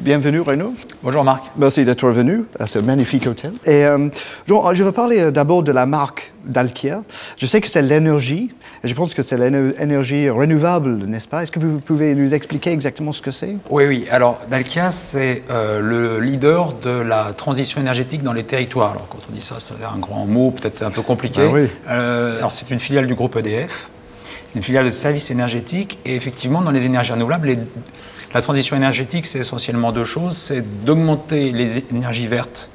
Bienvenue Renaud. Bonjour Marc. Merci d'être venu à ce magnifique hôtel. Et je vais parler d'abord de la marque Dalkia. Je sais que c'est l'énergie, et je pense que c'est l'énergie renouvelable, n'est-ce pas? Est-ce que vous pouvez nous expliquer exactement ce que c'est? Oui. Alors Dalkia, c'est le leader de la transition énergétique dans les territoires. Alors quand on dit ça, c'est un grand mot, peut-être un peu compliqué. Ah oui. Alors c'est une filiale du groupe EDF, une filiale de services énergétiques, et effectivement dans les énergies renouvelables, la transition énergétique, c'est essentiellement deux choses. C'est d'augmenter les énergies vertes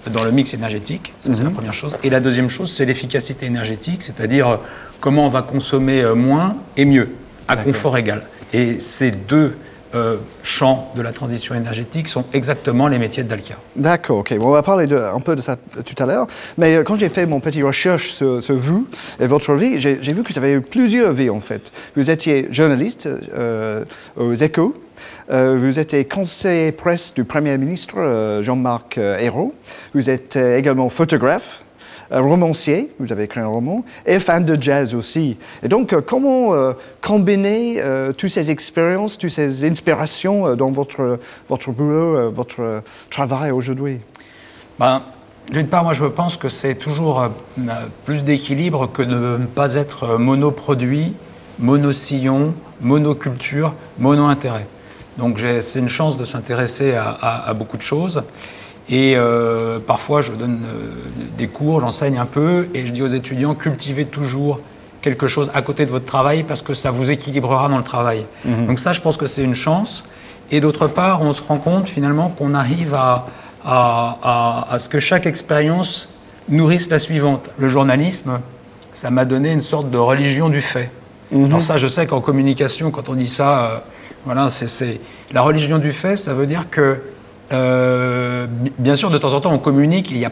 dans le mix énergétique, ça c'est la première chose. Et la deuxième chose, c'est l'efficacité énergétique, c'est-à-dire comment on va consommer moins et mieux, à confort égal. Et ces deux champs de la transition énergétique sont exactement les métiers de Dalkia. D'accord, ok. Bon, on va parler un peu de ça tout à l'heure. Mais quand j'ai fait mon petit recherche sur vous et votre vie, j'ai vu que vous avez eu plusieurs vies en fait. Vous étiez journaliste aux Échos. Vous étiez conseiller presse du Premier ministre Jean-Marc Ayrault. Vous êtes également photographe, romancier, vous avez écrit un roman, et fan de jazz aussi. Et donc, comment combiner toutes ces expériences, toutes ces inspirations dans votre boulot, votre travail aujourd'hui? D'une part, moi je pense que c'est toujours plus d'équilibre que de ne pas être monoproduit, monosillon, monoculture, mono-intérêt. Donc c'est une chance de s'intéresser à beaucoup de choses. Et parfois je donne des cours, j'enseigne un peu et je dis aux étudiants, cultivez toujours quelque chose à côté de votre travail parce que ça vous équilibrera dans le travail. Donc ça, je pense que c'est une chance. Et d'autre part, on se rend compte finalement qu'on arrive à ce que chaque expérience nourrisse la suivante. Le journalisme, ça m'a donné une sorte de religion du fait. Alors ça, je sais qu'en communication, quand on dit ça, voilà, c'est la religion du fait, ça veut dire que, bien sûr, de temps en temps, on communique et il n'y a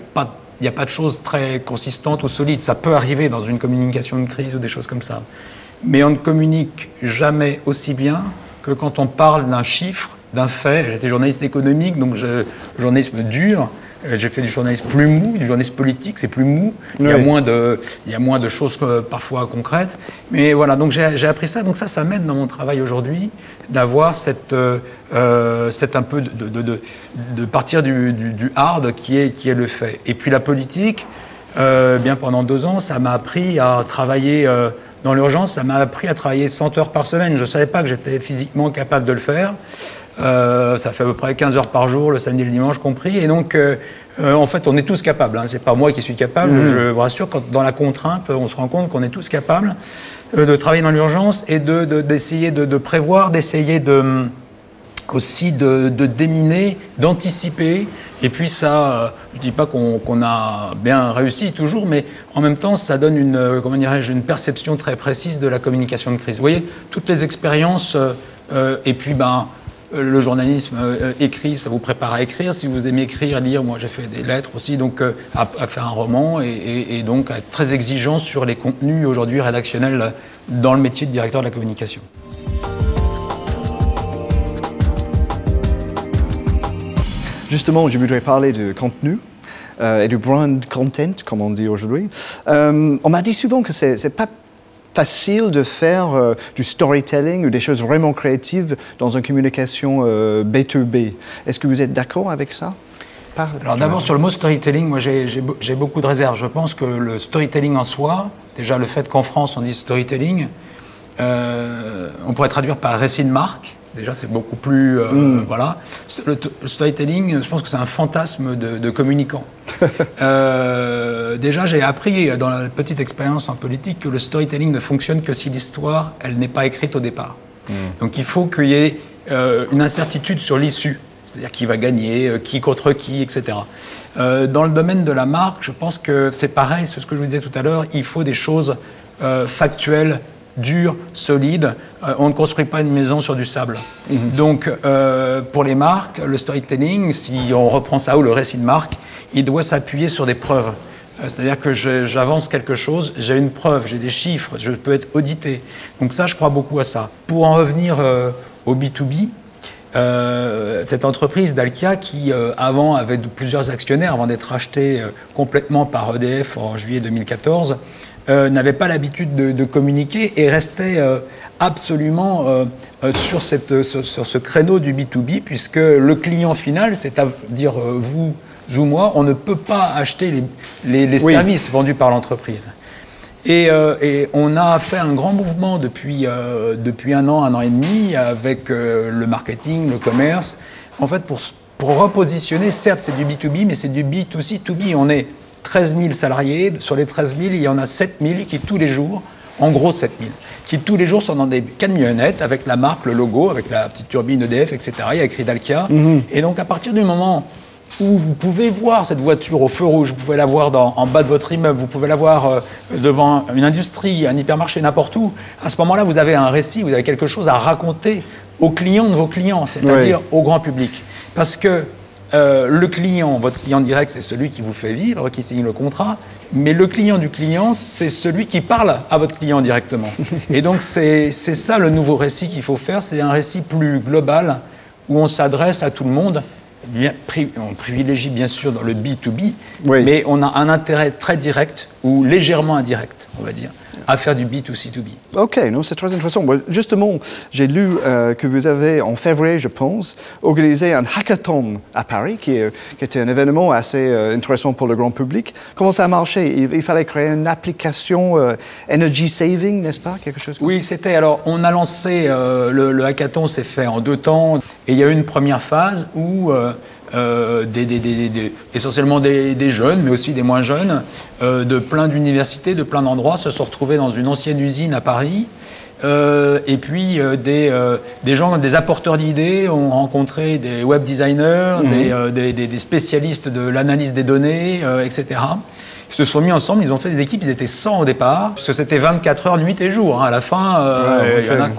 pas de choses très consistantes ou solides. Ça peut arriver dans une communication de crise ou des choses comme ça. Mais on ne communique jamais aussi bien que quand on parle d'un chiffre, d'un fait. J'étais journaliste économique, donc journalisme dur. J'ai fait du journalisme plus mou, du journalisme politique, c'est plus mou. Il y a moins de choses parfois concrètes. Mais voilà, donc j'ai appris ça. Donc ça m'aide dans mon travail aujourd'hui d'avoir cette un peu de partir du hard qui est le fait. Et puis la politique, bien pendant 2 ans, ça m'a appris à travailler dans l'urgence. Ça m'a appris à travailler 100 heures par semaine. Je ne savais pas que j'étais physiquement capable de le faire. Ça fait à peu près 15 heures par jour, le samedi et le dimanche compris. Et donc, en fait, on est tous capables. Hein. Ce n'est pas moi qui suis capable. Je vous rassure, dans la contrainte, on se rend compte qu'on est tous capables de travailler dans l'urgence et d'essayer de prévoir, d'essayer aussi de déminer, d'anticiper. Et puis ça, je ne dis pas qu'on a bien réussi toujours, mais en même temps, ça donne une perception très précise de la communication de crise. Vous voyez, toutes les expériences, et puis le journalisme écrit, ça vous prépare à écrire. Si vous aimez écrire, lire, moi j'ai fait des lettres aussi, donc à faire un roman et donc à être très exigeant sur les contenus aujourd'hui rédactionnels dans le métier de directeur de la communication. Justement, je voudrais parler de contenu et du brand content, comme on dit aujourd'hui. On m'a dit souvent que c'est pas facile de faire du storytelling ou des choses vraiment créatives dans une communication B2B. Est-ce que vous êtes d'accord avec ça? Alors d'abord sur le mot storytelling, moi j'ai beaucoup de réserves. Je pense que le storytelling en soi, déjà le fait qu'en France on dise storytelling, on pourrait traduire par récit de marque. Déjà, c'est beaucoup plus... Voilà. Le storytelling, je pense que c'est un fantasme de communicant. Déjà, j'ai appris dans la petite expérience en politique que le storytelling ne fonctionne que si l'histoire, elle n'est pas écrite au départ. Donc, il faut qu'il y ait une incertitude sur l'issue. C'est-à-dire qui va gagner, qui contre qui, etc. Dans le domaine de la marque, je pense que c'est pareil, c'est ce que je vous disais tout à l'heure, il faut des choses factuelles, dur, solide. On ne construit pas une maison sur du sable. Donc, pour les marques, le storytelling, si on reprend ça ou le récit de marque, il doit s'appuyer sur des preuves. C'est-à-dire que j'avance quelque chose, j'ai une preuve, j'ai des chiffres, je peux être audité. Donc ça, je crois beaucoup à ça. Pour en revenir au B2B, cette entreprise Dalkia qui avant avait plusieurs actionnaires avant d'être rachetée complètement par EDF en juillet 2014 n'avait pas l'habitude de communiquer et restait absolument sur ce créneau du B2B puisque le client final, c'est-à-dire vous ou moi, on ne peut pas acheter les services vendus par l'entreprise. Et on a fait un grand mouvement depuis un an et demi avec le marketing, le commerce, en fait pour repositionner, certes c'est du B2B, mais c'est du B2C2B. On est 13 000 salariés, sur les 13 000, il y en a 7 000 qui tous les jours, en gros 7 000, qui tous les jours sont dans des camionnettes avec la marque, le logo, avec la petite turbine EDF, etc. Il y a écrit Dalkia. Et donc à partir du moment où vous pouvez voir cette voiture au feu rouge, vous pouvez la voir en bas de votre immeuble, vous pouvez la voir devant une industrie, un hypermarché, n'importe où, à ce moment-là, vous avez un récit, vous avez quelque chose à raconter aux clients de vos clients, c'est-à-dire au grand public. Parce que le client, votre client direct, c'est celui qui vous fait vivre, qui signe le contrat, mais le client du client, c'est celui qui parle à votre client directement. Et donc, c'est ça le nouveau récit qu'il faut faire, c'est un récit plus global, où on s'adresse à tout le monde. On privilégie bien sûr dans le B2B, mais on a un intérêt très direct ou légèrement indirect, on va dire, à faire du B2C2B. Ok, non, c'est très intéressant. Justement, j'ai lu que vous avez, en février, je pense, organisé un hackathon à Paris, qui était un événement assez intéressant pour le grand public. Comment ça a marché? Il fallait créer une application energy saving, n'est-ce pas? Quelque chose comme Oui, c'était. Alors, on a lancé, le hackathon s'est fait en 2 temps, et il y a eu une première phase où essentiellement des jeunes, mais aussi des moins jeunes, de plein d'universités, de plein d'endroits, se sont retrouvés dans une ancienne usine à Paris. Et puis des gens, des apporteurs d'idées ont rencontré des web designers, des spécialistes de l'analyse des données, etc. Ils se sont mis ensemble, ils ont fait des équipes, ils étaient 100 au départ, parce que c'était 24 heures nuit et jour. À la fin, il y en a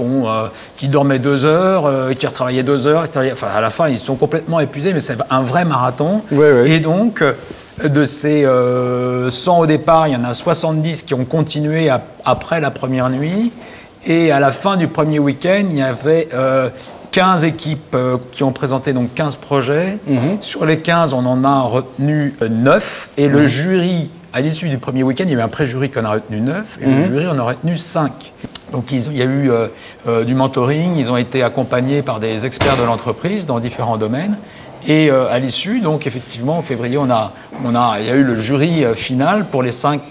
qui dormaient 2 heures, qui retravaillaient 2 heures. Enfin, à la fin, ils sont complètement épuisés, mais c'est un vrai marathon. Et donc, de ces 100 au départ, il y en a 70 qui ont continué après la première nuit. Et à la fin du premier week-end, il y avait 15 équipes qui ont présenté donc 15 projets. Sur les 15, on en a retenu 9. Et le jury, à l'issue du premier week-end, il y avait un pré-jury qu'on a retenu 9. Et le jury, on a retenu 5. Donc il y a eu du mentoring, ils ont été accompagnés par des experts de l'entreprise dans différents domaines. Et à l'issue, donc effectivement, en février, il y a eu le jury final pour les 5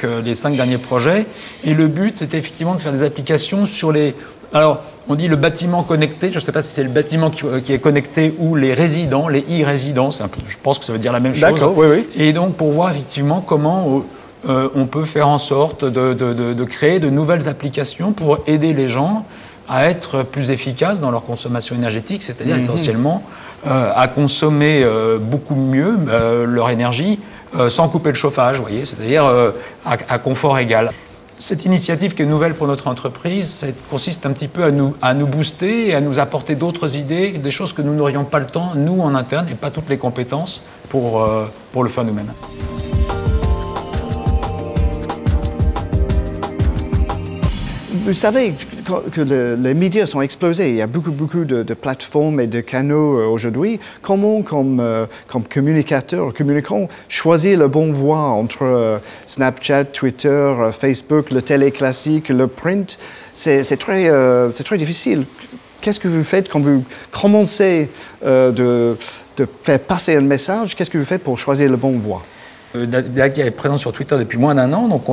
derniers projets. Et le but, c'était effectivement de faire des applications sur les... Alors, on dit le bâtiment connecté, je ne sais pas si c'est le bâtiment qui est connecté ou les résidents, les e-résidents, je pense que ça veut dire la même chose. D'accord, oui. Et donc, pour voir effectivement comment on peut faire en sorte de créer de nouvelles applications pour aider les gens à être plus efficaces dans leur consommation énergétique, c'est-à-dire essentiellement à consommer beaucoup mieux leur énergie sans couper le chauffage, vous voyez, c'est-à-dire à confort égal. Cette initiative qui est nouvelle pour notre entreprise, ça consiste un petit peu à nous booster et à nous apporter d'autres idées, des choses que nous n'aurions pas le temps, nous en interne, et pas toutes les compétences pour le faire nous-mêmes. Vous savez que les médias sont explosés. Il y a beaucoup de plateformes et de canaux aujourd'hui. Comment, comme communicateur, communicant, choisir le bon voie entre Snapchat, Twitter, Facebook, le télé classique, le print? C'est très difficile. Qu'est-ce que vous faites quand vous commencez de faire passer un message? Qu'est-ce que vous faites pour choisir le bon voie? Dalkia est présent sur Twitter depuis moins d'1 an, donc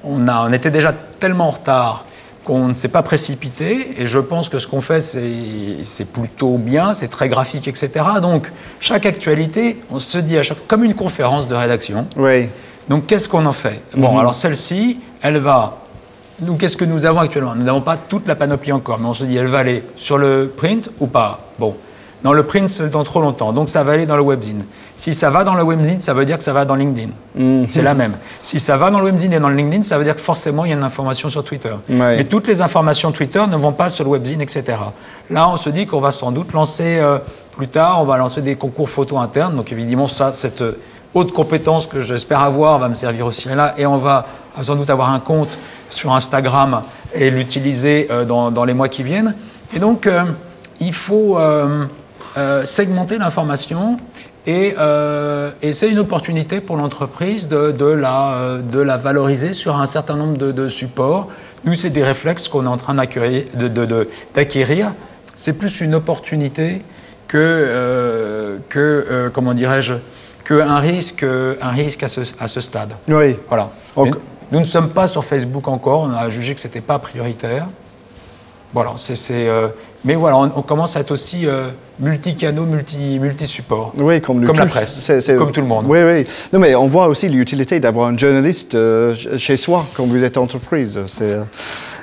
on était déjà tellement en retard qu'on ne s'est pas précipité, et je pense que ce qu'on fait, c'est plutôt bien, c'est très graphique, etc. Donc, chaque actualité, on se dit comme une conférence de rédaction. Oui. Donc, qu'est-ce qu'on en fait? Bon, alors celle-ci, elle va... Nous, qu'est-ce que nous avons actuellement? Nous n'avons pas toute la panoplie encore, mais on se dit, elle va aller sur le print ou pas? Bon. Dans le print, c'est dans trop longtemps, donc ça va aller dans le webzine. Si ça va dans le webzine, ça veut dire que ça va dans LinkedIn. C'est la même. Si ça va dans le webzine et dans le LinkedIn, ça veut dire que forcément, il y a une information sur Twitter. Mais toutes les informations Twitter ne vont pas sur le webzine, etc. Là, on se dit qu'on va sans doute lancer, plus tard, on va lancer des concours photos internes. Donc évidemment, cette haute compétence que j'espère avoir va me servir aussi là. Et on va sans doute avoir un compte sur Instagram et l'utiliser dans les mois qui viennent. Et donc... il faut segmenter l'information et c'est une opportunité pour l'entreprise de la valoriser sur un certain nombre de supports. Nous, c'est des réflexes qu'on est en train d'acquérir. C'est plus une opportunité comment dirais-je, qu'un risque à ce stade. Oui. Voilà. Nous ne sommes pas sur Facebook encore, on a jugé que ce n'était pas prioritaire. Voilà, mais voilà, on commence à être aussi multi-canaux, multi-supports. Oui, comme la presse, comme tout le monde. Oui, oui. Non, mais on voit aussi l'utilité d'avoir un journaliste chez soi quand vous êtes entreprise.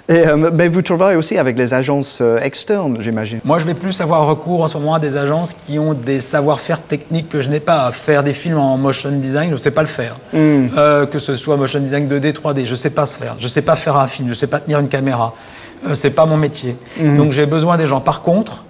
Mais vous travaillez aussi avec les agences externes, j'imagine. Moi, je vais plus avoir recours en ce moment à des agences qui ont des savoir-faire techniques que je n'ai pas. À faire des films en motion design, je ne sais pas le faire. Que ce soit motion design 2D, 3D, je ne sais pas se faire. Je ne sais pas faire un film, je ne sais pas tenir une caméra. Ce n'est pas mon métier. Donc, j'ai besoin des gens. Par contre,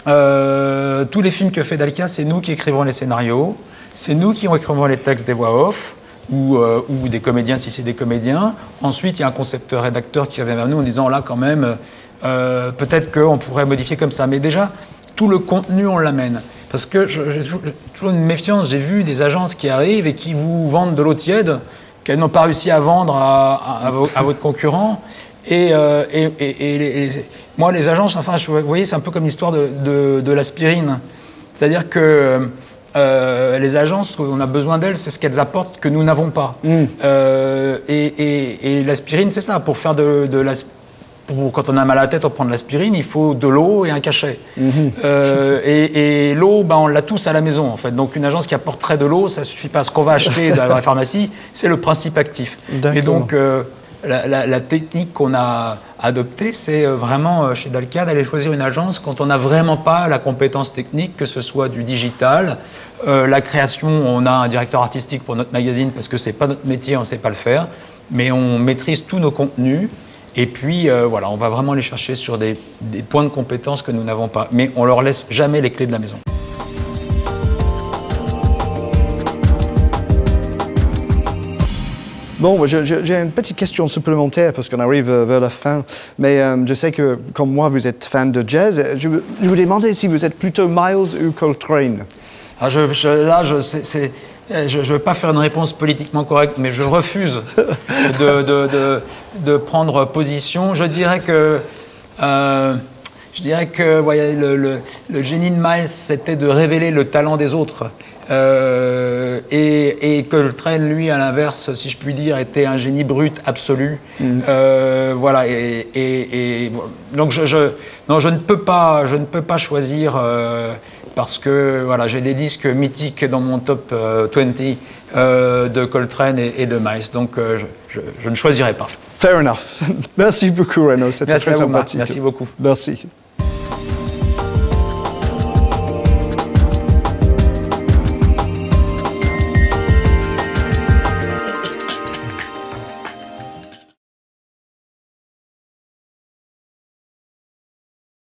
tous les films que fait Dalkia, c'est nous qui écrivons les scénarios. C'est nous qui écrivons les textes des voix off. Ou des comédiens si c'est des comédiens. Ensuite, il y a un concepteur-rédacteur qui vient vers nous en disant là quand même, peut-être qu'on pourrait modifier comme ça. Mais déjà, tout le contenu, on l'amène. Parce que j'ai toujours une méfiance. J'ai vu des agences qui arrivent et qui vous vendent de l'eau tiède qu'elles n'ont pas réussi à vendre à votre concurrent. Moi, les agences, enfin, vous voyez, c'est un peu comme l'histoire de l'aspirine. C'est-à-dire que les agences, on a besoin d'elles, c'est ce qu'elles apportent que nous n'avons pas. Et l'aspirine, c'est ça. Pour faire quand on a mal à la tête, on prend de l'aspirine, il faut de l'eau et un cachet. Et l'eau, on l'a tous à la maison, en fait. Donc, une agence qui apporterait de l'eau, ça ne suffit pas. Ce qu'on va acheter dans la pharmacie, c'est le principe actif. Et donc, la technique qu'on a adoptée, c'est vraiment chez Dalkia d'aller choisir une agence quand on n'a vraiment pas la compétence technique, que ce soit du digital, la création. On a un directeur artistique pour notre magazine parce que c'est pas notre métier, on ne sait pas le faire, mais on maîtrise tous nos contenus. Et puis voilà, on va vraiment aller chercher sur des points de compétence que nous n'avons pas, mais on leur laisse jamais les clés de la maison. Bon, j'ai une petite question supplémentaire parce qu'on arrive vers la fin. Mais je sais que, comme moi, vous êtes fan de jazz. Je vous demandais si vous êtes plutôt Miles ou Coltrane. Je ne veux pas faire une réponse politiquement correcte, mais je refuse de prendre position. Je dirais que voyez, le génie de Miles, c'était de révéler le talent des autres. Et Coltrane, lui, à l'inverse, si je puis dire, était un génie brut absolu. Voilà. Donc je ne peux pas choisir parce que voilà, j'ai des disques mythiques dans mon top 20 de Coltrane et de Miles. Donc je ne choisirai pas. Fair enough. Merci beaucoup, Renaud. C'était très sympathique. Merci beaucoup. Merci.